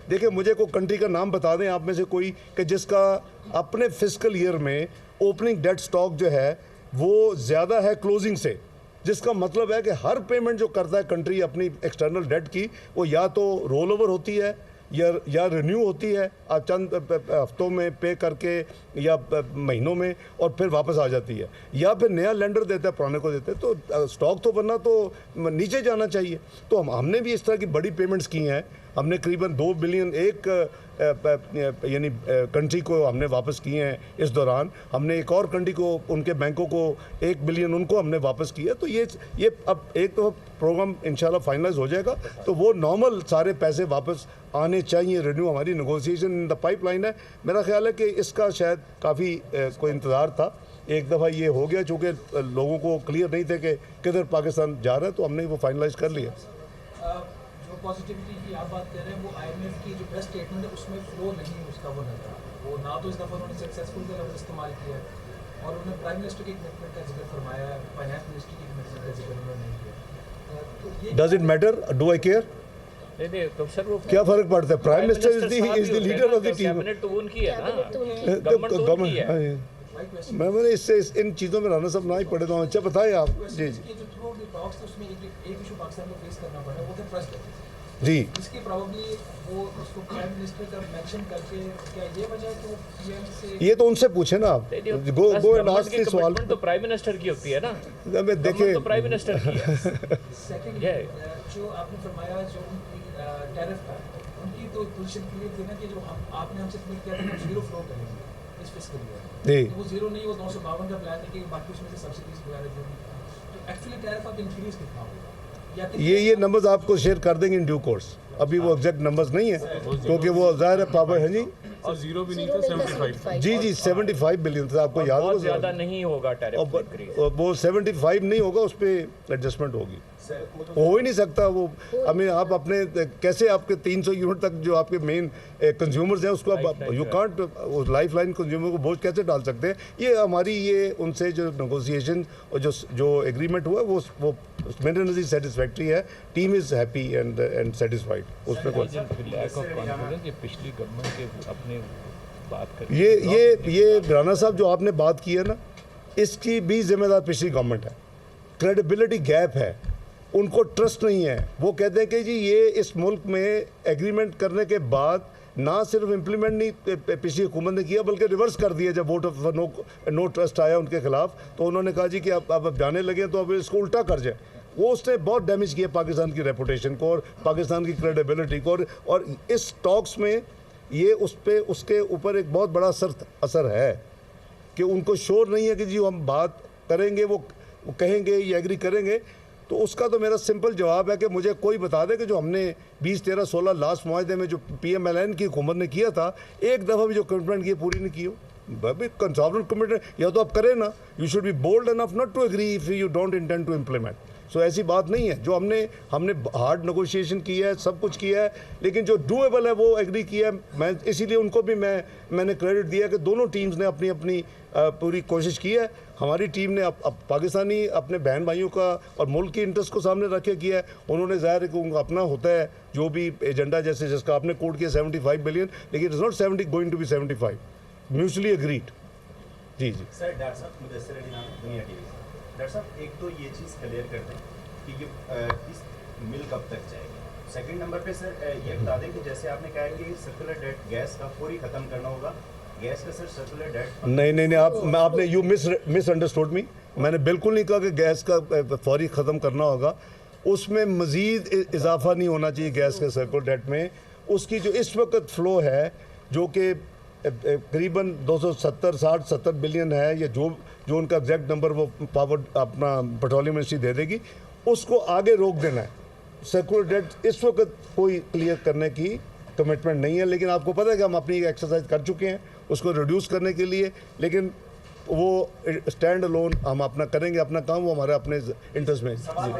देखिए मुझे कोई कंट्री का नाम बता दें आप में से कोई कि जिसका अपने फिस्कल ईयर में ओपनिंग डेट स्टॉक जो है वो ज़्यादा है क्लोजिंग से, जिसका मतलब है कि हर पेमेंट जो करता है कंट्री अपनी एक्सटर्नल डेट की, वो या तो रोल ओवर होती है या रिन्यू होती है चंद हफ्तों में पे करके या महीनों में, और फिर वापस आ जाती है, या फिर नया लेंडर देता है पुराने को देते हैं। तो स्टॉक तो बनना तो नीचे जाना चाहिए। तो हमने भी इस तरह की बड़ी पेमेंट्स की हैं। हमने करीबन 2 बिलियन एक यानी कंट्री को हमने वापस किए हैं इस दौरान। हमने एक और कंट्री को, उनके बैंकों को 1 बिलियन उनको हमने वापस किया। तो ये अब एक तो प्रोग्राम इंशाल्लाह फाइनलाइज हो जाएगा, तो वो नॉर्मल सारे पैसे वापस आने चाहिए। रिन्यू हमारी नेगोशिएशन इन द पाइपलाइन है। मेरा ख्याल है कि इसका शायद काफ़ी कोई इंतज़ार था। एक दफ़ा ये हो गया, चूँकि लोगों को क्लियर नहीं थे कि किधर पाकिस्तान जा रहा है, तो हमने वो फाइनलाइज कर लिया। जो पॉजिटिविटी की आप बात कर रहे हैं, वो IMF की जो प्रेस स्टेटमेंट है उसमें फ्लो नहीं उसका वो नजर वो ना तो इस दफ़ा उन्होंने सक्सेसफुल का लफ्ज़ इस्तेमाल किया और उन्होंने प्राइम मिनिस्टर की कमिटमेंट का जिक्र फरमाया, फाइनेंस मिनिस्टर की कमिटमेंट का जिक्र उन्होंने नहीं किया। तो ये does it matter, do I care? नहीं तो सर वो क्या फर्क पड़ता है? Prime minister is the leader of the team. Cabinet तो उनकी है ना, गवर्नमेंट तो उनकी है। मैंने इससे इन चीज़ों में राना साहब ना ही पड़े तो अच्छा बताएं आप। जी जी जो थ्रू द टॉक्स उसमें एक इशू पाकिस्तान को फेस करना पड़ा, वो था ट्रस्ट जी। इसकी प्रॉब्ली वो उसको प्राइम मिनिस्टर का मेंशन करके, क्या ये वजह है कि वो PM से ये तो उनसे पूछे ना आप। गो एंड आस्क दिस सवाल। तो प्राइम मिनिस्टर की होती है ना, देखिए तो प्राइम मिनिस्टर की है। सेकंड जो आपने फरमाया जो टैरिफ का, उनकी तो पोजीशन क्लियर थी ना कि जो आपने हमसे क्लियर किया था कि जीरो फ्लो करेंगे इस फिस्कल ईयर, तो वो जीरो नहीं, वो 952 का प्लान है कि बाकी उसमें से सब्सिडीज वगैरह जो तो एक्चुअली टैरिफ अब इंक्रीज कितना होगा? ये नंबर्स आपको शेयर कर देंगे इन ड्यू कोर्स। अभी वो एग्जैक्ट नंबर्स नहीं है क्योंकि वो ज़ाहिर है पावर है जी। और जीरो भी नहीं था, 75। जी 75 बिलियन था, आपको याद होगा। ज़्यादा नहीं होगा टैरिफ इंक्रीज, वो 75 नहीं होगा, उस पर एडजस्टमेंट होगी। हो ही नहीं सकता वो। आई मीन आप अपने कैसे आपके 300 यूनिट तक जो आपके मेन कंज्यूमर्स हैं उसको आप यू कांट उस लाइफ लाइन कंज्यूमर को बोझ कैसे डाल सकते हैं? ये हमारी ये उनसे जो नेगोशिएशन और जो एग्रीमेंट हुआ वो मेरे नज़र सेटिस्फैक्ट्री है। Team is happy and satisfied. उसमें कोई लैक ऑफ कॉन्फिडेंस ये पिछली गवर्नमेंट के अपने बात कर ये राना साहब जो आपने बात की है ना, इसकी भी जिम्मेदार पिछली गवर्नमेंट है। क्रेडिबिलिटी गैप है, उनको ट्रस्ट नहीं है। वो कहते हैं कि जी ये इस मुल्क में एग्रीमेंट करने के बाद ना सिर्फ इम्प्लीमेंट नहीं पिछली हुकूमत ने किया बल्कि रिवर्स कर दिया। जब वोट ऑफ नो ट्रस्ट आया उनके खिलाफ तो उन्होंने कहा जी कि अब जाने लगे तो अब इसको उल्टा कर जाए। वो उसने बहुत डैमेज किया पाकिस्तान की रेपुटेशन को और पाकिस्तान की क्रेडिबिलिटी को, और इस टॉक्स में ये उसके ऊपर एक बहुत बड़ा असर है कि उनको श्योर नहीं है कि जी हम बात करेंगे, वो कहेंगे या एग्री करेंगे। तो उसका तो मेरा सिंपल जवाब है कि मुझे कोई बता दे कि जो हमने 20, 13, 16 लास्ट मुआहदे में जो PMLN की हुकूमत ने किया था, एक दफ़ा भी जो कमिटमेंट की पूरी नहीं की हो। कंसॉल्टेंट कमिटमेंट या तो आप करें ना, you should be bold enough not to agree if you don't intend to implement. So ऐसी बात नहीं है। जो हमने हार्ड नेगोशिएशन की है, सब कुछ किया है, लेकिन जो डूएबल है वो एग्री किया है। मैं इसीलिए उनको भी मैंने क्रेडिट दिया कि दोनों टीम्स ने अपनी अपनी पूरी कोशिश की है। हमारी टीम ने अब पाकिस्तानी अपने बहन भाइयों का और मुल्क की इंटरेस्ट को सामने रख के किया है। उन्होंने ज़ाहिर है कि उनका अपना होता है जो भी एजेंडा, जैसे जिसका आपने कोट किया 75 बिलियन, लेकिन it's not 70 going to be 75, mutually agreed. जी सर डॉक्टर साहब मुदस्सिर अली नाम दुनिया टीवी से। डॉक्टर साहब एक तो ये चीज़ क्लियर करते हैं कि ये इस मिल कब तक जाएगी। सेकंड नंबर पे सर ये बता दें कि जैसे आपने कहा कि सर्कुलर डेट गैस का फौरी ख़त्म करना होगा, गैस का सर सर्कुलर डेट नहीं आपने यू मिस अंडरस्टूड मी। मैंने बिल्कुल नहीं कहा कि गैस का फौरी ख़त्म करना होगा। उसमें मज़ीद इजाफा नहीं होना चाहिए गैस के सर्कुलर डेट में। उसकी जो इस वक्त फ़्लो है जो कि करीबन 270 बिलियन है, या जो उनका एग्जैक्ट नंबर वो पावर अपना पेट्रोलियम मिनिस्ट्री दे देगी, उसको आगे रोक देना है। सर्कुलर डेट इस वक्त कोई क्लियर करने की कमिटमेंट नहीं है, लेकिन आपको पता है कि हम अपनी एक्सरसाइज कर चुके हैं उसको रिड्यूस करने के लिए, लेकिन वो स्टैंड अलोन हम अपना करेंगे अपना काम, वो हमारे अपने इंटरेस्ट में। सवाल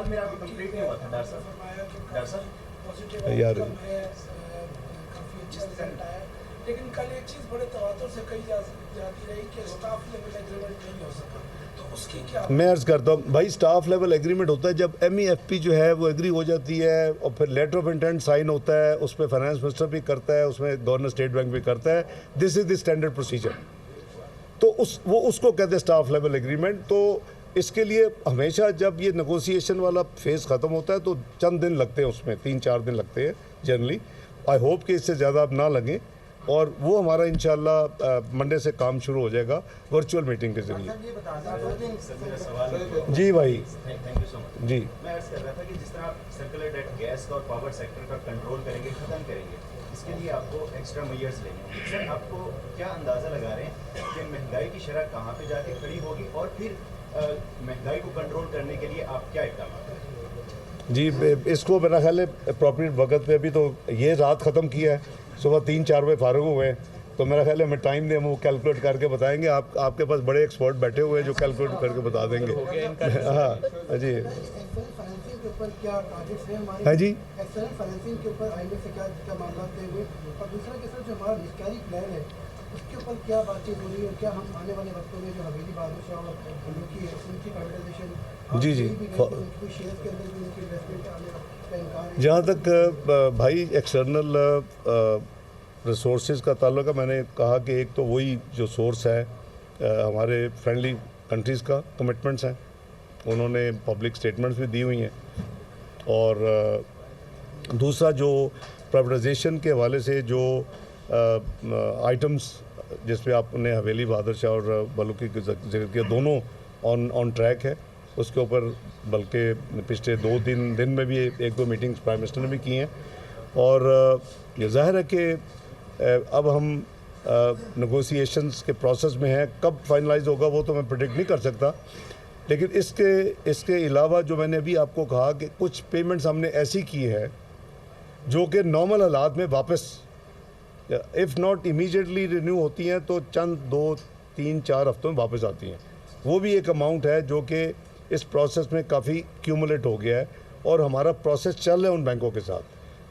मेरा अभी कंप्लीट नहीं हुआ था डॉक्टर साहब यार काफ़ी अच्छे रिजल्ट आया लेकिन कल एक चीज़ बड़े तवातुर से कही जाती रही कि स्टाफ लेवल एग्रीमेंट नहीं हो सका, तो उसकी क्या? मैं अर्ज़ करता हूँ भाई, स्टाफ लेवल एग्रीमेंट होता है जब MEFP जो है वो एग्री हो जाती है और फिर लेटर ऑफ इंटेंट साइन होता है, उस पर फाइनेंस मिनिस्टर भी करता है, उसमें गवर्नर स्टेट बैंक भी करता है। This is the standard procedure. तो उसको कहते हैं स्टाफ लेवल एग्रीमेंट। तो इसके लिए हमेशा जब ये नेगोशिएशन वाला फेज़ ख़त्म होता है तो चंद दिन लगते हैं, उसमें 3-4 दिन लगते हैं जनरली। आई होप कि इससे ज़्यादा अब ना लगें, और वो हमारा इंशाल्लाह मंडे से काम शुरू हो जाएगा वर्चुअल मीटिंग के जरिए। जी भाई, थैंक यू सो मच। जी मैं अर्ज कर रहा था कि जिस तरह आप सर्कुलर डेट गैस का और पावर सेक्टर का कंट्रोल करेंगे, ख़त्म करेंगे, इसके लिए आपको एक्स्ट्रा मेजर्स लेने होंगे। सर, आपको क्या अंदाज़ा लगा रहे हैं कि महंगाई की शरह कहाँ पे जाके खड़ी होगी, और फिर महंगाई को कंट्रोल करने के लिए आप क्या इक़दाम करेंगे? जी, इसको मेरा ख्याल है अप्रॉप्रिएट वक्त पे, अभी तो ये रात ख़त्म किया है, सुबह 3-4 बजे फारूक हुए हैं, तो मेरा ख्याल है हमें टाइम दें, हम वो कैलकुलेट करके बताएंगे। आपके पास बड़े एक्सपर्ट बैठे हुए हैं जो कैलकुलेट करके बता देंगे। हाँ जी, फाइनेंसिंग के ऊपर क्या टारगेट्स हैं हमारे? हाँ जी, एक्सटर्नल फाइनेंसिंग के ऊपर IMF से क्या मामला तय हुए, और दूसरा के साथ जो हमारा निस्कारी प्लान है उसके ऊपर क्या बातचीत हो रही है, और क्या हम आने वाले वक्तों में जो हवेली बहादुर शाह और उनकी प्राइवेटाइजेशन जी उनकी शेयर्स के अंदर भी उनकी इन्वेस्टमेंट आने का इनकार है? जहाँ तक भाई एक्सटर्नल रिसोर्सेज का ताल्लुक है, मैंने कहा कि एक तो वही जो सोर्स है हमारे फ्रेंडली कंट्रीज़ का कमिटमेंट्स हैं, उन्होंने पब्लिक स्टेटमेंट्स भी दी हुई हैं, और दूसरा जो प्राइवेटाइजेशन के हवाले से जो आइटम्स जिस पे आपने हवेली बहादुर शाह और बलूकी का जिक्र किया, दोनों ऑन ट्रैक है। उसके ऊपर बल्कि पिछले 2-3 दिन में भी 1-2 मीटिंग्स प्राइम मिनिस्टर ने भी की हैं, और ये जाहिर है कि अब हम नेगोशिएशंस के प्रोसेस में हैं। कब फाइनलाइज होगा वो तो मैं प्रेडिक्ट नहीं कर सकता, लेकिन इसके अलावा जो मैंने अभी आपको कहा कि कुछ पेमेंट्स हमने ऐसी की है जो कि नॉर्मल हालात में वापस, इफ़ नॉट इमीडिएटली रिन्यू होती हैं तो चंद 2-3-4 हफ्तों में वापस आती हैं। वो भी एक अमाउंट है जो कि इस प्रोसेस में काफ़ी क्यूमुलेट हो गया है, और हमारा प्रोसेस चल रहा है उन बैंकों के साथ,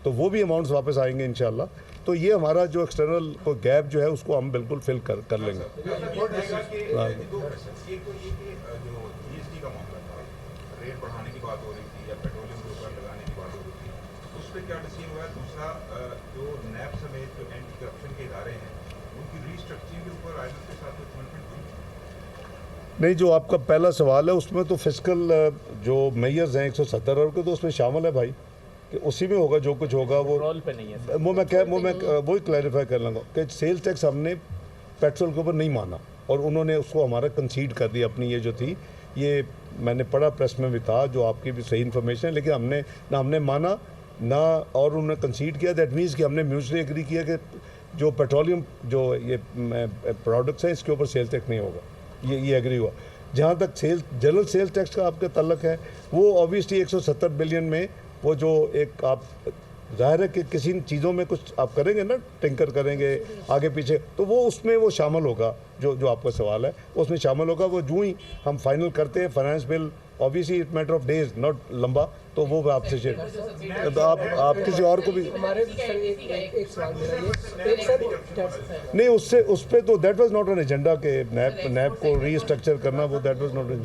तो वो भी अमाउंट्स वापस आएंगे इंशाल्लाह। तो ये हमारा जो एक्सटर्नल को गैप जो है उसको हम बिल्कुल फिल कर लेंगे। रेट बढ़ाने की बात हो रही थी या पेट्रोलियम के ऊपर लगाने की बात हो रही थी, उस पर क्या डिसीजन हुआ है? दूसरा, जो नैब समेत जो एंटी करप्शन के इदारे हैं उनकी रीस्ट्रक्चरिंग के ऊपर IMF के साथ कोई कमिटमेंट हुई? नहीं, जो आपका पहला सवाल है उसमें तो फिस्कल जो मेयर्स हैं 170 अरब के, तो उसमें शामिल है भाई, कि उसी में होगा जो कुछ होगा। वो रोल पे नहीं है। वो मैं वही क्लैरिफाई कर लूँगा कि सेल्स टैक्स हमने पेट्रोल के ऊपर नहीं माना, और उन्होंने उसको हमारा कंसीड कर दिया अपनी ये जो थी, ये मैंने पढ़ा प्रेस में भी था, जो आपकी भी सही इन्फॉर्मेशन है, लेकिन हमने माना ना, और उन्होंने कंसीड किया। दैट मीन्स कि हमने म्यूचुअली एग्री किया कि जो पेट्रोलियम जो ये प्रोडक्ट्स हैं इसके ऊपर सेल्स टैक्स नहीं होगा, ये एग्री हुआ। जहाँ तक जनरल सेल्स टैक्स का आपका तल्लक है, वो ऑब्वियसली 170 बिलियन में वो जो एक आप जाहिर है कि किसी चीज़ों में कुछ आप करेंगे ना, टिंकर करेंगे आगे पीछे, तो वो उसमें वो शामिल होगा। जो आपका सवाल है उसमें शामिल होगा। वो जो ही हम फाइनल करते हैं finance bill, obviously it matter of days, not लंबा, तो वो आपसे शेयर, तो आप किसी और को भी नहीं, उस पर तो that was not an agenda के नैब को रीस्ट्रक्चर करना, वो दैट वाज नॉट एन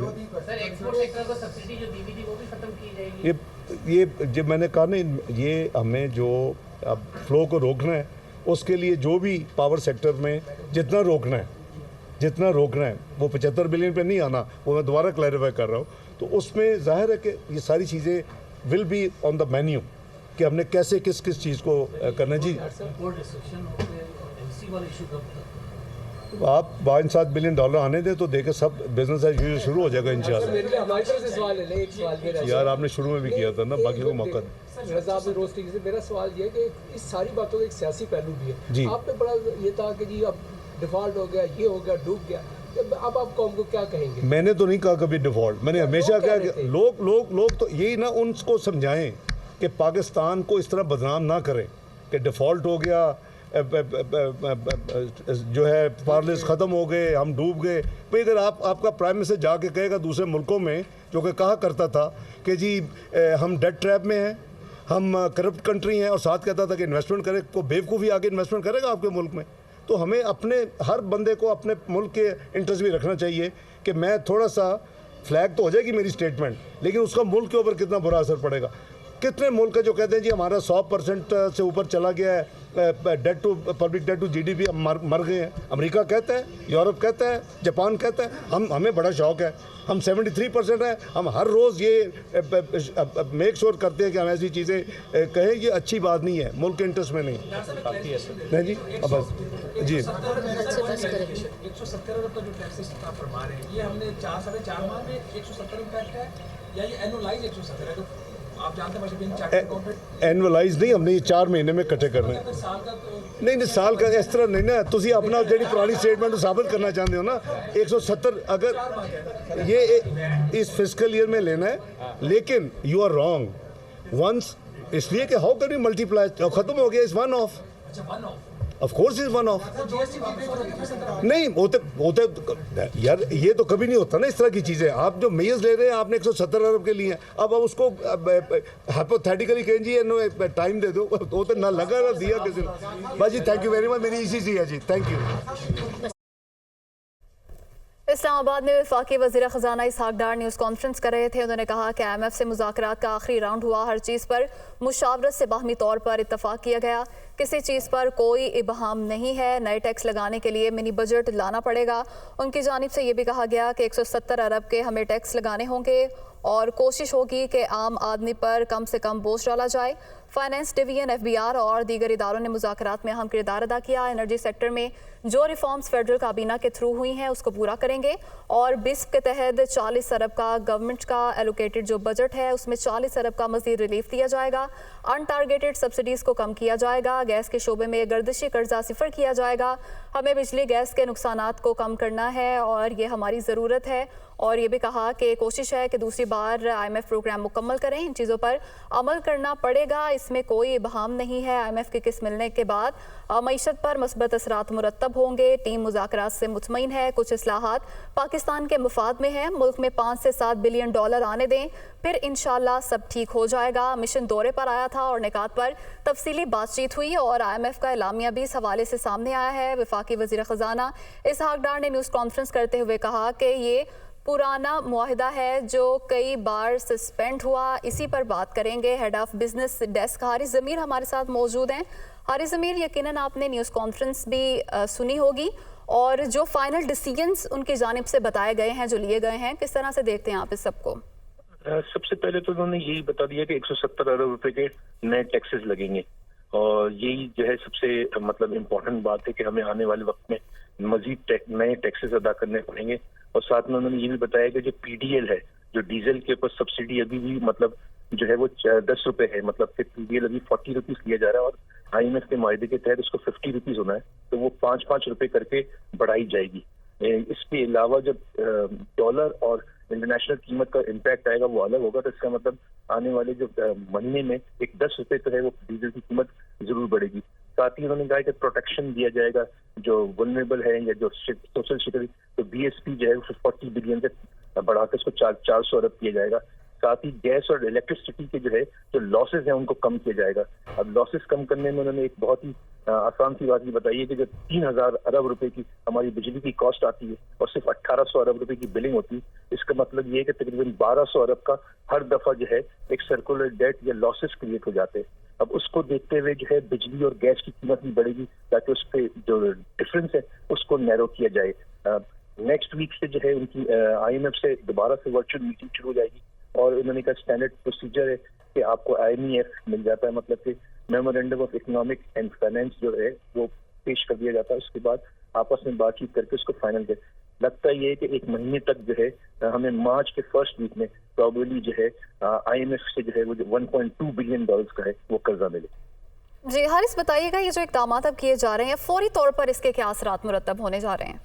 ये जब मैंने कहा ना, ये हमें जो अब फ्लो को रोकना है, उसके लिए जो भी पावर सेक्टर में जितना रोकना है वो 75 बिलियन पे नहीं आना, वो मैं दोबारा क्लैरिफाई कर रहा हूँ। तो उसमें जाहिर है कि ये सारी चीज़ें will be on the menu कि हमने कैसे किस चीज़ को करना। जी, आप 5-7 बिलियन डॉलर आने दें तो देखे सब बिजनेस एज यूजुअल शुरू हो जाएगा इंशाल्लाह। यार आपने शुरू में भी किया था ना, बाकी को मौका दें। मेरा सवाल ये है कि इस सारी बातों का एक सियासी पहलू भी है। आप पे बड़ा ये था कि जी अब डिफॉल्ट हो गया, ये हो गया, डूब गया, अब आप कौम को क्या कहेंगे? मैंने तो नहीं कहा कभी डिफॉल्ट, मैंने हमेशा कहा कि लोग तो यही ना उनको समझाएं कि पाकिस्तान को इस तरह बदनाम ना करें कि डिफॉल्ट हो गया, जो है पार्लिस ख़त्म हो गए, हम डूब गए। भाई अगर आपका प्राइम मिनिस्टर जाके कहेगा दूसरे मुल्कों में, जो कि कहा करता था कि जी हम डेट ट्रैप में हैं, हम करप्ट कंट्री हैं, और साथ कहता था कि इन्वेस्टमेंट करे, को बेवकूफ़ी आगे इन्वेस्टमेंट करेगा आपके मुल्क में? तो हमें अपने हर बंदे को अपने मुल्क के इंटरेस्ट भी रखना चाहिए कि मैं थोड़ा सा फ्लैग तो हो जाएगी मेरी स्टेटमेंट, लेकिन उसका मुल्क के ऊपर कितना बुरा असर पड़ेगा। कितने मुल्क है जो कहते हैं जी हमारा 100% से ऊपर चला गया है debt to public debt to GDP, हम मर गए हैं। अमेरिका कहता है, यूरोप कहता है, जापान कहता है, हमें बड़ा शौक है, हम 73% है। हम हर रोज़ ये मेक श्योर करते हैं कि हम ऐसी चीज़ें कहें, ये अच्छी बात नहीं है, मुल्क के इंटरेस्ट में नहीं। नहीं जी, अब बस जी 170 अरब का जो टैक्सेस आप फरमा रहे हैं, ये हमने 4-4.5 माह में 170 इम्पैक्ट है, या ये एनुअलाइज 170 है? तो आप जानते हैं एनुअलाइज नहीं, हमने ये 4 महीने में इकट्ठे करने। नहीं साल का इस तरह नहीं ना, तुसी अपना जी पुरानी स्टेटमेंट साबित करना चाहते हो ना। 170 अगर ये इस फिस्कल ईयर में लेना है, लेकिन यू आर रॉन्ग वंस, इसलिए कि हाउ कैन यू मल्टीप्लाई, खत्म हो गया, इस one of, of course is one of. नहीं होते यार, ये तो कभी नहीं होता ना इस तरह की चीज़ें। आप जो मेयर्स ले रहे हैं, आपने 170 अरब के लिए हैं, अब उसको हाइपोथेटिकली कहें जी टाइम दे दो, वो तो ना लगा ना दिया किसी ने। बस जी, थैंक यू वेरी मच, मेरी इसी है जी, थैंक यू। इस्लामाबाद में वफाकी वज़ीर ख़ज़ाना इसहाक डार न्यूज़ कॉन्फ्रेंस कर रहे थे। उन्होंने कहा कि IMF से मुज़ाकरात का आखिरी राउंड हुआ, हर चीज़ पर मुशावरत से बाहमी तौर पर इत्तफ़ाक़ किया गया, किसी चीज़ पर कोई इबहाम नहीं है, नए टैक्स लगाने के लिए मिनी बजट लाना पड़ेगा। उनकी जानिब से ये भी कहा गया कि 170 अरब के हमें टैक्स लगाने होंगे और कोशिश होगी कि आम आदमी पर कम से कम बोझ डाला जाए। फाइनेंस डिवीजन, FBR और दीगर इदारों ने मुज़ाकरात में अहम किरदार अदा किया। एनर्जी सेक्टर में जो रिफॉर्म्स फेडरल काबीना के थ्रू हुई हैं उसको पूरा करेंगे, और BISP के तहत 40 अरब का गवर्नमेंट का एलोकेटेड जो बजट है उसमें 40 अरब का मज़ीद रिलीफ दिया जाएगा। अनटारगेटेड सब्सिडीज़ को कम किया जाएगा। गैस के शोबे में गर्दिशी कर्जा सिफर किया जाएगा। हमें बिजली गैस के नुकसानात को कम करना है और ये हमारी ज़रूरत है। और ये भी कहा कि कोशिश है कि दूसरी बार IMF प्रोग्राम मुकम्मल करें, इन चीज़ों पर अमल करना पड़ेगा, इसमें कोई इबहाम नहीं है। IMF की किस्त मिलने के बाद मईशत पर मस्बत असरात मुरतब होंगे। टीम मुज़ाकरात से मुतमईन है, कुछ इस्लाहात पाकिस्तान के मुफाद में है, मुल्क में 5 से 7 बिलियन डॉलर आने दें, फिर इंशाल्लाह सब ठीक हो जाएगा। मिशन दौरे पर आया था और निकात पर तफसीली बातचीत हुई और IMF का एलामिया भी इस हवाले से सामने आया है। वफाकी वज़ीर ख़ज़ाना इसहाक डार ने न्यूज़ कॉन्फ्रेंस करते हुए कहा कि ये पुराना मुआहिदा है जो कई बार सस्पेंड हुआ, इसी पर बात करेंगे। Head of business desk Haris Zameer हमारे साथ मौजूद हैं। हारिस ज़मीर, यकीनन आपने न्यूज़ कॉन्फ्रेंस भी सुनी होगी, और जो फाइनल डिसीजंस उनकी जानिब से बताए गए हैं, जो लिए गए हैं, किस तरह से देखते हैं आप इस सबको? सबसे पहले तो उन्होंने यही बता दिया कि 170 अरब रुपए के नए टैक्सेस लगेंगे, और यही जो है सबसे मतलब इम्पोर्टेंट बात है कि हमें आने वाले वक्त में मजीद नए टैक्सेस अदा करने पड़ेंगे। और साथ में उन्होंने ये भी बताया कि जो PDL है, जो डीजल के ऊपर सब्सिडी अभी भी मतलब जो है वो 10 रुपए है, मतलब कि PDL अभी 40 रुपीज लिया जा रहा है और IMF के मायदे के तहत उसको 50 रुपीज होना है, तो वो 5-5 रुपए करके बढ़ाई जाएगी। इसके अलावा जब डॉलर और इंटरनेशनल कीमत का इम्पैक्ट आएगा वो अलग होगा, तो इसका मतलब आने वाले जो महीने में एक 10 रुपए तो है वो डीजल की कीमत जरूर बढ़ेगी। साथ ही उन्होंने कहा कि प्रोटेक्शन दिया जाएगा जो वल्नरेबल है या जो सोशल सिक्योरिटी, तो BSP जो है 40 बिलियन से बढ़ाकर उसको 400 अरब किया जाएगा। साथ ही गैस और इलेक्ट्रिसिटी के जो है जो लॉसेज हैं उनको कम किया जाएगा। अब लॉसेज कम करने में उन्होंने एक बहुत ही आसान सी बात ये बताई है कि जब 3000 अरब रुपए की हमारी बिजली की कॉस्ट आती है और सिर्फ 1800 अरब रुपए की बिलिंग होती है, इसका मतलब ये है कि तकरीबन 1200 अरब का हर दफा जो है एक सर्कुलर डेट या लॉसेस क्रिएट हो जाते हैं। अब उसको देखते हुए जो है बिजली और गैस की कीमत भी बढ़ेगी ताकि उस पर जो डिफरेंस है उसको नैरो किया जाए। नेक्स्ट वीक से जो है उनकी IMF से दोबारा से वर्चुअल मीटिंग शुरू हो जाएगी और उन्होंने कहा स्टैंडर्ड प्रोसीजर है कि आपको IMEF मिल जाता है, मतलब कि memorandum of economic and finance जो है वो पेश कर दिया जाता है। उसके बाद आपस में बातचीत करके उसको फाइनल कर लगता है ये कि एक महीने तक जो है हमें मार्च के फर्स्ट वीक में प्रॉबेबली जो है IMF से जो है वो 1.2 बिलियन डॉलर्स का है वो कर्जा मिले। जी हारिस, बताइएगा ये जो इकदाम अब किए जा रहे हैं फौरी तौर पर इसके क्या असरात मुरतब होने जा रहे हैं?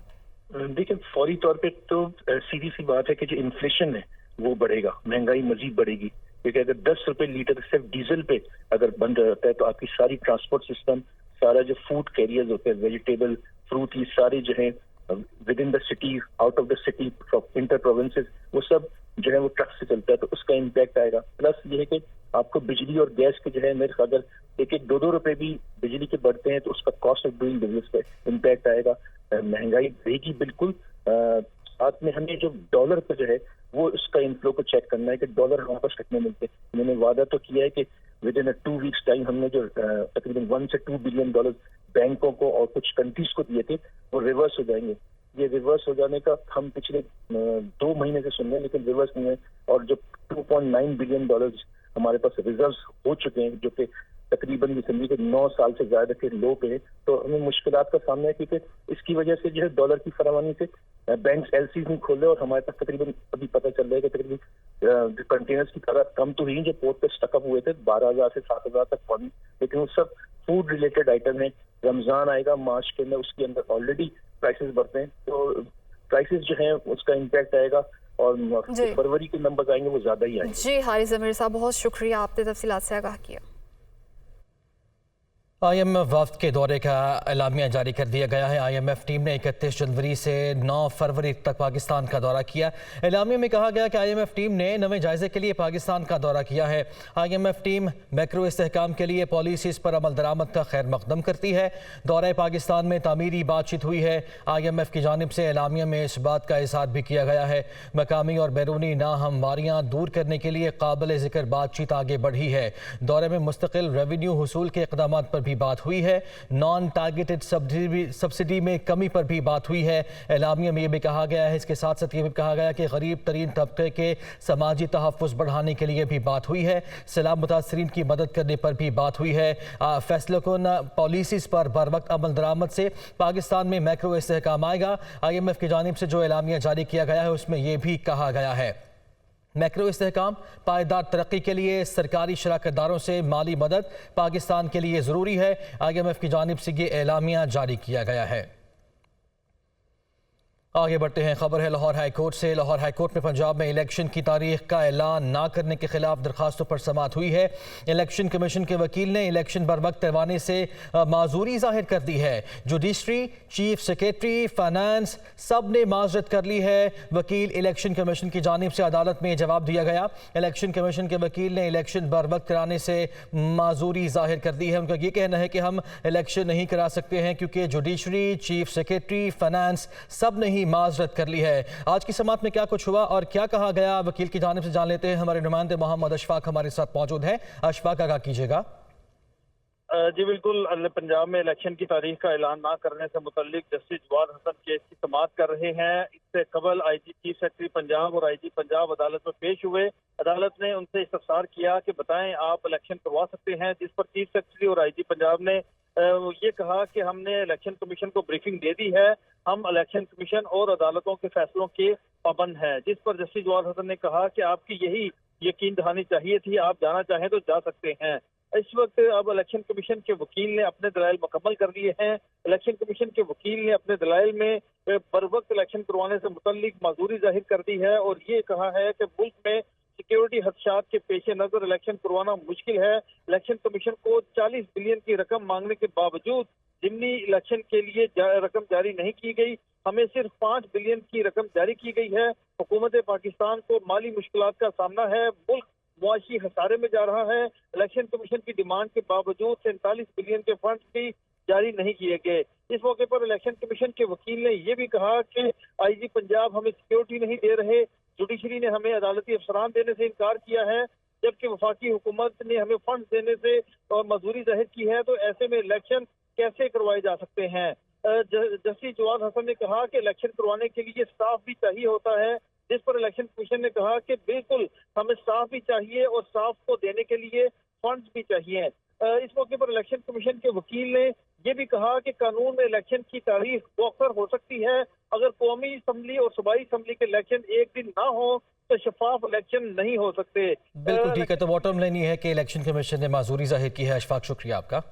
देखिए, फौरी तौर पे तो सीधी सी बात है कि जो इन्फ्लेशन है वो बढ़ेगा, महंगाई मजीद बढ़ेगी, क्योंकि अगर 10 रुपए लीटर सिर्फ डीजल पे अगर बंद रहता है तो आपकी सारी ट्रांसपोर्ट सिस्टम, सारा जो फूड कैरियर्स होते हैं, वेजिटेबल, फ्रूट, ये सारे जो है with in the city, out of the city, inter provinces, वो सब जो है वो ट्रक से चलता है तो उसका इम्पैक्ट आएगा। प्लस ये है कि आपको बिजली और गैस के जो है मेरे अगर 1-2 रुपए भी बिजली के बढ़ते हैं तो उसका कॉस्ट ऑफ डूइंग बिजनेस पे इम्पैक्ट आएगा। महंगाई रहेगी बिल्कुल। साथ में हमें जो डॉलर पे जो है वो उसका इनफ्लो को चेक करना है कि डॉलर हमारे पास कितने मिलते हैं। उन्होंने वादा तो किया है कि विद इन 2 वीक्स टाइम हमने जो तकरीबन 1 से 2 बिलियन डॉलर बैंकों को और कुछ कंट्रीज को दिए थे वो रिवर्स हो जाएंगे। ये रिवर्स हो जाने का हम पिछले 2 महीने से सुन रहे हैं लेकिन रिवर्स नहीं है। और जो 2.9 बिलियन डॉलर हमारे पास रिजर्व हो चुके हैं जो कि तकरीबन ये समझिए कि 9 साल से ज्यादा के लो पे है, तो हमें मुश्किलात का सामना है क्योंकि इसकी वजह से जो है डॉलर की फरावानी से बैंक एलसीज नहीं खोले और हमारे पास तकरीबन अभी पता चल रहा है कि तकरीबन कंटेनर्स की तादाद कम तो हुई जो पोर्ट पे स्टकअप हुए थे 12,000 से 7,000 तक पहुंची, लेकिन वो सब फूड रिलेटेड आइटम है। रमजान आएगा मार्च के अंदर, उसके अंदर ऑलरेडी प्राइसेस बढ़ते हैं तो प्राइसेस जो है उसका इम्पैक्ट आएगा और फरवरी के नंबर आएंगे वो ज्यादा ही आएंगे। जी हारिस ज़मीर साहब, बहुत शुक्रिया, आपने तफसीलात से आगाह किया। IMF वफ्द के दौरे का एलामिया जारी कर दिया गया है। IMF टीम ने 31 जनवरी से 9 फरवरी तक पाकिस्तान का दौरा किया। एलामिया में कहा गया कि IMF टीम ने नए जायजे के लिए पाकिस्तान का दौरा किया है। IMF टीम मैक्रो इस्तेहकाम के लिए पॉलिसीज़ पर अमल दरामद का खैर मकदम करती है। दौरे पाकिस्तान में तामीरी बातचीत हुई है। IMF की जानिब से एलामिया में इस बात का इज़हार भी किया गया है मकामी और बैरूनी नाहमवारियाँ दूर करने के लिए काबिल ज़िक्र बातचीत आगे बढ़ी है। दौरे में मुस्तकिल रेवेन्यू हुसूल के इक़दाम पर भी बात हुई है। नॉन टारगेटेड सब्सिडी में कमी पर भी बात हुई है। एलामिया में यह भी कहा गया है, इसके साथ साथ ये भी कहा गया कि गरीब तरीन तबके के समाजी तहफ़्फ़ुज़ बढ़ाने के लिए भी बात हुई है। सैलाब मुतासरीन की मदद करने पर भी बात हुई है। फैसलों को पॉलिसीज़ पर बर वक्त अमल दरामद से पाकिस्तान में मैक्रो इस्तेहकाम आएगा। IMF की जानिब से जो एलामिया जारी किया गया है उसमें यह भी कहा गया है मैक्रो इस्तेहकाम पायदार तरक्की के लिए सरकारी शराकतदारों से माली मदद पाकिस्तान के लिए ज़रूरी है। IMF की जानिब से ये एलामिया जारी किया गया है। आगे बढ़ते हैं, खबर है लाहौर हाई कोर्ट से। लाहौर हाई कोर्ट में पंजाब में इलेक्शन की तारीख का ऐलान ना करने के खिलाफ दरखास्तों पर समाअत हुई है। इलेक्शन कमीशन के वकील ने इलेक्शन बर वक्त करवाने से माजूरी जाहिर कर दी है। जुडिशरी, चीफ सेक्रेटरी, फाइनेंस सब ने माजरत कर ली है। वकील इलेक्शन कमीशन की जानिब से अदालत में जवाब दिया गया। इलेक्शन कमीशन के वकील ने इलेक्शन बर वक्त कराने से माजूरी जाहिर कर दी है। उनका ये कहना है कि हम इलेक्शन नहीं करा सकते हैं क्योंकि जुडिशरी, चीफ सेक्रेटरी, फाइनेंस सब ने माजरत कर ली है। आज की समाअत में क्या कुछ हुआ और क्या कहा गया वकील की जानिब से जान लेते हैं। हमारे नुमाइंदे मोहम्मद अशफाक हमारे साथ मौजूद हैं। अशफाक, आगाह कीजिएगा। जी बिल्कुल, पंजाब में इलेक्शन की तारीख का ऐलान ना करने से मुतल्लिक जस्टिस जवाद हसन केस की समाअत कर रहे हैं। इससे कबल IG चीफ सेक्रेटरी पंजाब और IG पंजाब अदालत में पेश हुए। अदालत ने उनसे इस्तफसार किया कि बताएं आप इलेक्शन करवा सकते हैं, जिस पर चीफ सेक्रेटरी और IG पंजाब ने ये कहा कि हमने इलेक्शन कमीशन को ब्रीफिंग दे दी है, हम इलेक्शन कमीशन और अदालतों के फैसलों के पाबंद हैं। जिस पर जस्टिस जवाद हसन ने कहा कि आपकी यही यकीन दहानी चाहिए थी, आप जाना चाहें तो जा सकते हैं। इस वक्त अब इलेक्शन कमीशन के वकील ने अपने दलाइल मुकम्मल कर दिए हैं। इलेक्शन कमीशन के वकील ने अपने दलाइल में बर वक्त इलेक्शन करवाने से मुतल्लिक माजूरी जाहिर कर दी है और ये कहा है कि मुल्क में सिक्योरिटी खदशात के पेश नजर इलेक्शन करवाना मुश्किल है। इलेक्शन कमीशन को 40 बिलियन की रकम मांगने के बावजूद जिमनी इलेक्शन के लिए रकम जारी नहीं की गई, हमें सिर्फ 5 बिलियन की रकम जारी की गई है। हुकूमत पाकिस्तान को माली मुश्किलात का सामना है, मुल्क मुआशी खसारे में जा रहा है। इलेक्शन कमीशन की डिमांड के बावजूद 47 बिलियन के फंड भी जारी नहीं किए गए। इस मौके पर इलेक्शन कमीशन के वकील ने यह भी कहा कि IG पंजाब हमें सिक्योरिटी नहीं दे रहे, जुडिशरी ने हमें अदालती अफसरान देने से इनकार किया है, जबकि वफाकी हुकूमत ने हमें फंड देने से और मजदूरी जाहिर की है, तो ऐसे में इलेक्शन कैसे करवाए जा सकते हैं। जस्टिस जवाद हसन ने कहा कि इलेक्शन करवाने के लिए स्टाफ भी चाहिए होता है, जिस पर इलेक्शन कमीशन ने कहा कि बिल्कुल हमें स्टाफ भी चाहिए और स्टाफ को देने के लिए फंड्स भी चाहिए। इस मौके पर इलेक्शन कमीशन के वकील ने यह भी कहा कि कानून में इलेक्शन की तारीख मौखर हो सकती है, अगर कौमी असम्बली और सूबाई असम्बली के इलेक्शन एक दिन ना हो तो शफाफ इलेक्शन नहीं हो सकते। बिल्कुल ठीक है, तो बॉटम लाइन है कि इलेक्शन कमीशन ने माजूरी जाहिर की है। अशफाक, शुक्रिया आपका।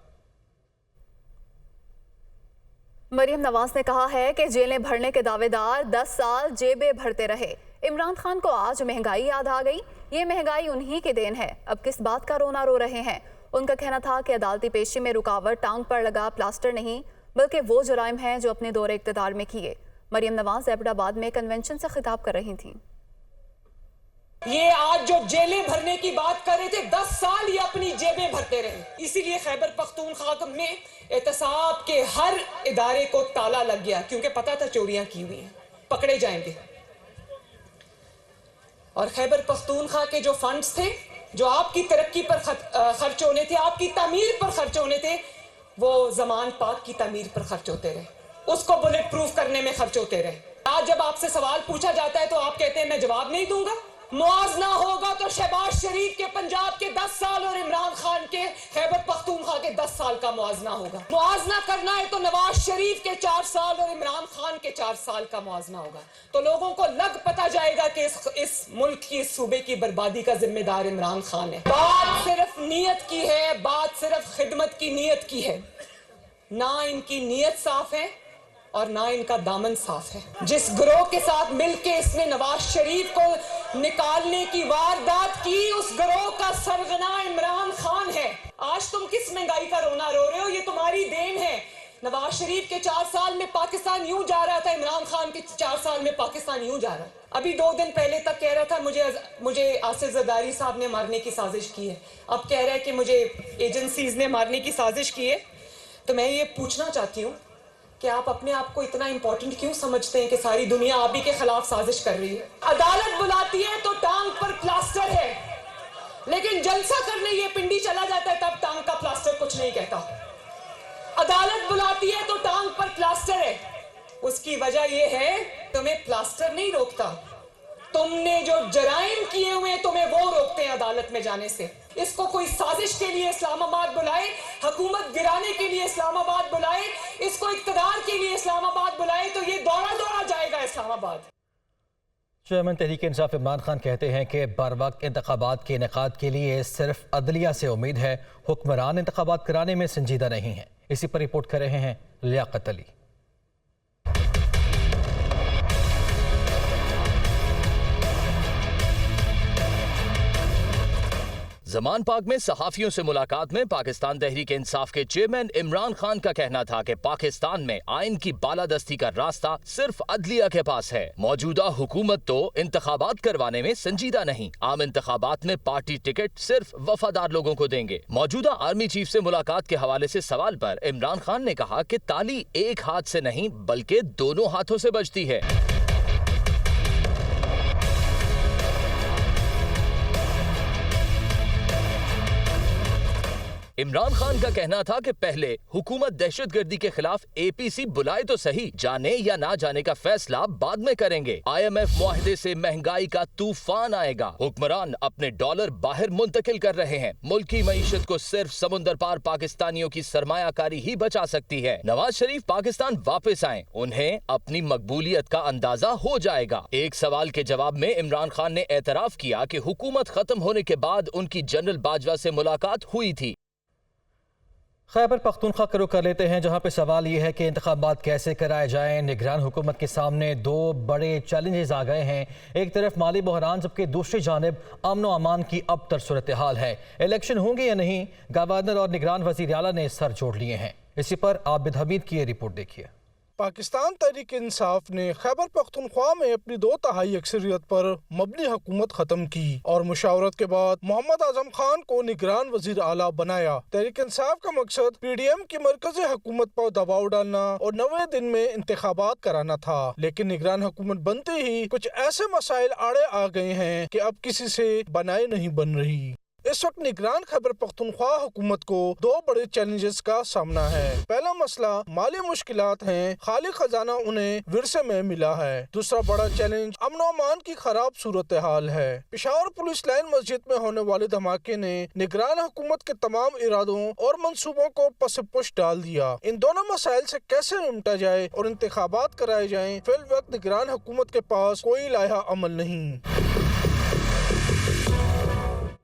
मरियम नवाज ने कहा है कि जेलें भरने के दावेदार 10 साल जेबें भरते रहे। इमरान खान को आज महंगाई याद आ गई, ये महंगाई उन्हीं की देन है, अब किस बात का रोना रो रहे हैं। उनका कहना था कि अदालती पेशी में रुकावट टांग पर लगा प्लास्टर नहीं, बल्कि वो जुराइम हैं जो अपने दौरे इक़्तिदार में किए। मरियम नवाज एबटाबाद में कन्वेंशन से खिताब कर रही थीं। ये आज जो जेलें भरने की बात कर रहे थे, 10 साल ये अपनी जेबें भरते रहे। इसीलिए खैबर पख्तूनख्वा में एहतसाब के हर इदारे को ताला लग गया, क्योंकि पता था चोरियां की हुई हैं, पकड़े जाएंगे। और खैबर पख्तूनख्वा के जो फंड्स थे, जो आपकी तरक्की पर खर्च होने थे, आपकी तामीर पर खर्च होने थे, वो ज़मान पाक की तामीर पर खर्च होते रहे, उसको बुलेट प्रूफ करने में खर्च होते रहे। आज जब आपसे सवाल पूछा जाता है तो आप कहते हैं मैं जवाब नहीं दूंगा। मुआवजा होगा तो शहबाज शरीफ के पंजाब के 10 साल और इमरान खान के खैबर पख्तूनख्वा के 10 साल का मुआवजा होगा। मुआवजा करना है तो नवाज शरीफ के 4 साल और इमरान खान के 4 साल का मुआवजा होगा। तो लोगों को लग पता जाएगा कि इस मुल्क की, इस सूबे की बर्बादी का जिम्मेदार इमरान खान है। बात सिर्फ नीयत की है, बात सिर्फ खिदमत की नीयत की है। ना इनकी नीयत साफ है और ना इनका दामन साफ है। जिस गिरोह के साथ मिलके इसने नवाज शरीफ को निकालने की वारदात की, उस गिरोह का सरगना इमरान खान है। आज तुम किस महंगाई का रोना रो रहे हो? ये तुम्हारी देन है। नवाज शरीफ के 4 साल में पाकिस्तान यूं जा रहा था, इमरान खान के 4 साल में पाकिस्तान यूं जा रहा है। अभी 2 दिन पहले तक कह रहा था मुझे आसिफ जरदारी साहब ने मारने की साजिश की है, अब कह रहा है कि मुझे एजेंसीज ने मारने की साजिश की है। तो मैं ये पूछना चाहती हूँ कि आप अपने आप को इतना इंपॉर्टेंट क्यों समझते हैं कि सारी दुनिया आप ही के खिलाफ साजिश कर रही है? अदालत बुलाती है तो टांग पर प्लास्टर है, लेकिन जलसा करने ये पिंडी चला जाता है तब टांग का प्लास्टर कुछ नहीं कहता। अदालत बुलाती है तो टांग पर प्लास्टर है। उसकी वजह ये है तुम्हें प्लास्टर नहीं रोकता, तुमने जो जराइम किए हुए तुम्हें वो रोकते हैं अदालत में जाने से। इसको कोई साजिश के लिए इस्लामाबाद बुलाए, हुकूमत गिराने के लिए इस्लामाबाद बुलाए, इसको इक़्तिदार के लिए इस्लामाबाद बुलाए, तो ये दौड़ा जाएगा इस्लामाबाद। चेयरमैन तहरीक इंसाफ इमरान खान कहते हैं कि बर वक्त इंतखाबात के इनेकाद के लिए सिर्फ अदलिया से उम्मीद है, हुक्मरान इंतखाबात कराने में संजीदा नहीं है। इसी पर रिपोर्ट कर रहे हैं लियाकत अली। ज़मान पाक में सहाफ़ियों से मुलाकात में पाकिस्तान तहरीक इंसाफ के चेयरमैन इमरान खान का कहना था कि पाकिस्तान में आइन की बालादस्ती का रास्ता सिर्फ अदलिया के पास है। मौजूदा हुकूमत तो इंतखाबात करवाने में संजीदा नहीं, आम इंतखाबात में पार्टी टिकट सिर्फ वफादार लोगों को देंगे। मौजूदा आर्मी चीफ से मुलाकात के हवाले से सवाल पर इमरान खान ने कहा कि ताली एक हाथ से नहीं बल्कि दोनों हाथों से बजती है। इमरान खान का कहना था कि पहले हुकूमत दहशतगर्दी के खिलाफ APC बुलाए तो सही, जाने या ना जाने का फैसला बाद में करेंगे। IMF मुआहदे से महंगाई का तूफान आएगा, हुक्मरान अपने डॉलर बाहर मुंतकिल कर रहे हैं। मुल्क की मईशत को सिर्फ समुंदर पार पाकिस्तानियों की सरमायाकारी ही बचा सकती है। नवाज शरीफ पाकिस्तान वापस आए, उन्हें अपनी मकबूलियत का अंदाजा हो जाएगा। एक सवाल के जवाब में इमरान खान ने एतराफ किया कि हुकूमत खत्म होने के बाद उनकी जनरल बाजवा से मुलाकात हुई थी। खैबर पख्तूनख्वा का रुख कर लेते हैं, जहां पे सवाल ये है कि इंतखाबात कैसे कराए जाएं। निगरान हुकूमत के सामने 2 बड़े चैलेंजेस आ गए हैं। एक तरफ माली बहरान, जबकि दूसरी जानिब अमन व अमान की अबतर सूरत हाल है। इलेक्शन होंगे या नहीं, गवर्नर और निगरान वज़ीर आला ने सर जोड़ लिए हैं। इसी पर आबिद हमीद की ये रिपोर्ट देखिए। पाकिस्तान तहरीक इंसाफ ने खैबर पख्तूनख्वा में अपनी 2/3 अक्सरियत पर मबनी हुकूमत खत्म की और मुशावरत के बाद मोहम्मद आजम खान को निगरान वजीर आला बनाया। तहरीक इंसाफ का मकसद PDM की मरकजी हुकूमत पर दबाव डालना और 90 दिन में इंतखाबात कराना था, लेकिन निगरान हुकूमत बनते ही कुछ ऐसे मसाइल आड़े आ गए हैं कि अब किसी से बनाए नहीं बन रही। इस वक्त निगरान खैबर पख्तूनख्वा हुकूमत को 2 बड़े चैलेंजेस का सामना है। पहला मसला माली मुश्किलात हैं, खाली खजाना उन्हें विरसे में मिला है। दूसरा बड़ा चैलेंज अमन व अमान की खराब सूरत हाल है। पेशावर पुलिस लाइन मस्जिद में होने वाले धमाके ने निगरान हुकूमत के तमाम इरादों और मंसूबों को पस पुश डाल दिया। इन दोनों मसाइल से कैसे निपटा जाए और इंतखाबात कराए जाए, फिल वक्त निगरान हुकूमत के पास कोई लाया अमल नहीं।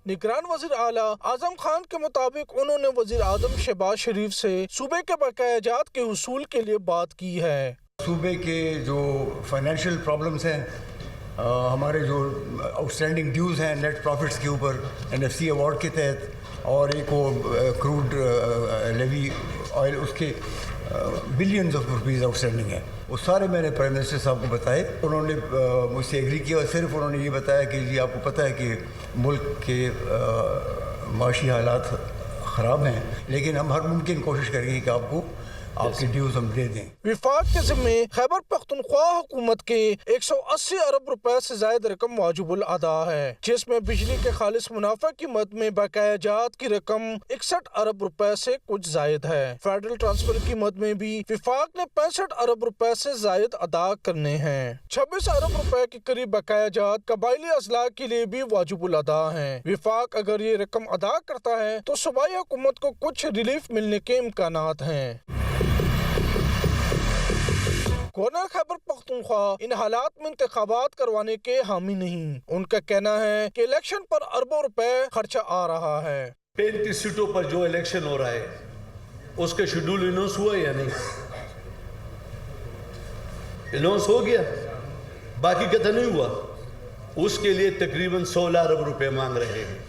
निगरान वज़ीर आला आजम खान के मुताबिक उन्होंने वज़ीर आज़म शहबाज शरीफ से सूबे के बकायाजात के हुसूल के लिए बात की है। सूबे के जो फाइनेंशियल प्रॉब्लम्स हैं, हमारे जो आउटस्टैंडिंग ड्यूज़ हैं नेट प्रॉफिट्स के ऊपर NFC अवार्ड के तहत, और एक वो क्रूड लेवी ऑयल उसके बिलियंस ऑफ रुपीज़ आउटस्टैंडिंग है। वो सारे मैंने प्राइम मिनिस्टर साहब को बताए, उन्होंने मुझसे एग्री किया और सिर्फ उन्होंने ये बताया कि जी आपको पता है कि मुल्क के माशी हालात ख़राब हैं, लेकिन हम हर मुमकिन कोशिश करेंगे कि आपको आपके ड्यूज हम दे दें। विफाक के ज़िम्मे खैबर पख्तूनख्वा हुकूमत के 180 अरब रुपए से ज्यादा रकम वाजिबुल अदा है, जिसमें बिजली के खालिस मुनाफा की मद में बकाया जात की रकम 61 अरब रुपए से कुछ जायद है। फेडरल ट्रांसफर की मद में भी विफाक ने 65 अरब रुपए से जायद अदा करने हैं। 26 अरब रुपए के करीब बकाया जात कबायली अजला के लिए भी वाजिबुल अदा है। विफाक अगर ये रकम अदा करता है तो सूबाई हुकूमत को कुछ रिलीफ मिलने के इम्कानात हैं। गवर्नर खैबर पख्तूनख्वा इन हालात में इंतखाबात करवाने के हामी नहीं। उनका कहना है कि इलेक्शन पर अरबों रुपए खर्चा आ रहा है। 35 सीटों पर जो इलेक्शन हो रहा है उसके शेड्यूल अनाउंस हुआ या नहीं? अनाउंस हो गया, बाकी का तो नहीं हुआ। उसके लिए तकरीबन 16 अरब रुपए मांग रहे हैं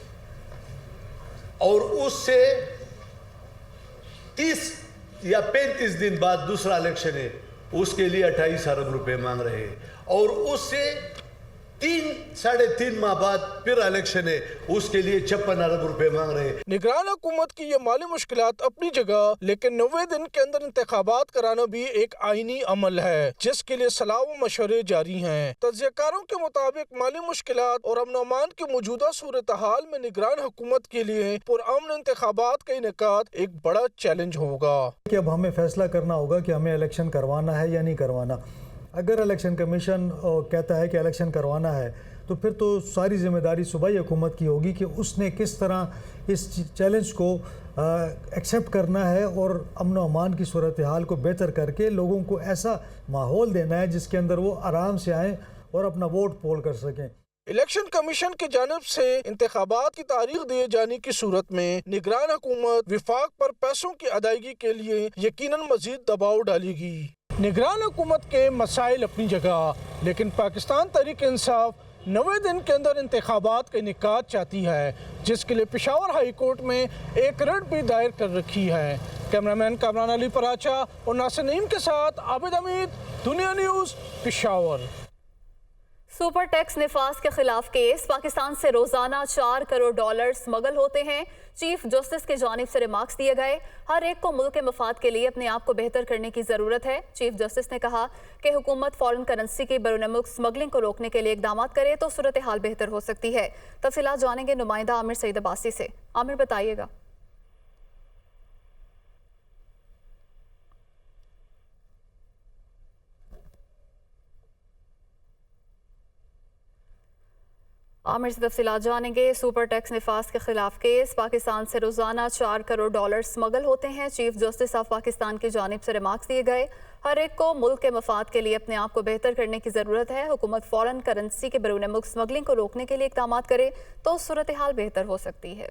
और उससे 30 या 35 दिन बाद दूसरा इलेक्शन है, उसके लिए 28 अरब रुपए मांग रहे हैं और उससे 3-3.5 माह बाद फिर इलेक्शन है, उसके लिए 56 अरब रुपए मांग रहे हैं। निगरान हुकूमत की ये माली मुश्किलात अपनी जगह, लेकिन 90 दिन के अंदर इंतखाबात कराना भी एक आईनी अमल है जिसके लिए सलाह व मशवरे जारी हैं। तज्ज़ियाकारों के मुताबिक माली मुश्किलात और अमन अमान की मौजूदा सूरत हाल में निगरान हुकूमत के लिए पुरअमन इंतखाबात का इनेकाद एक बड़ा चैलेंज होगा। कि अब हमें फैसला करना होगा कि हमें इलेक्शन करवाना है या नहीं करवाना। अगर इलेक्शन कमीशन कहता है कि इलेक्शन करवाना है तो फिर तो सारी जिम्मेदारी सूबाई हुकूमत की होगी कि उसने किस तरह इस चैलेंज को एक्सेप्ट करना है और अमन व अमान की सूरत हाल को बेहतर करके लोगों को ऐसा माहौल देना है जिसके अंदर वो आराम से आएँ और अपना वोट पोल कर सकें। इलेक्शन कमीशन की जानिब से इंतखाबात की तारीख दिए जाने की सूरत में निगरान हुकूमत विफाक पर पैसों की अदायगी के लिए यकीनन मजीद दबाव डालेगी। निगरान हुकूमत के मसाइल अपनी जगह, लेकिन पाकिस्तान तहरीक इंसाफ 90 दिन के अंदर इंतखाबात का इनेकाद चाहती है, जिसके लिए पेशावर हाई कोर्ट में एक रिट भी दायर कर रखी है। कैमरामैन कामरान अली पराचा और नासिर नईम के साथ आबिद हमीद, दुनिया न्यूज़, पेशावर। सुपर टैक्स निफाज के खिलाफ केस, पाकिस्तान से रोजाना $4 करोड़ स्मगल होते हैं। चीफ जस्टिस की जानिब से रिमार्क्स दिए गए, हर एक को मुल्क के मफाद के लिए अपने आप को बेहतर करने की ज़रूरत है। चीफ जस्टिस ने कहा कि हुकूमत फॉरेन करेंसी की बैरून मुल्क स्मगलिंग को रोकने के लिए इकदाम करे तो सूरत हाल बेहतर हो सकती है। तफसीलात जानेंगे नुमाइंदा आमिर सईद अब्बासी से। आमिर, बताइएगा। आमिर से तफसीलात जानेंगे। सुपर टैक्स निफाज के खिलाफ केस, पाकिस्तान से रोजाना $4 करोड़ स्मगल होते हैं। चीफ जस्टिस ऑफ पाकिस्तान की जानिब से रिमार्क्स दिए गए, हर एक को मुल्क के मफाद के लिए अपने आप को बेहतर करने की ज़रूरत है। हुकूमत फॉरेन करेंसी के बैरून मुल्क स्मगलिंग को रोकने के लिए इकदाम करे तो सूरत हाल बेहतर हो सकती है।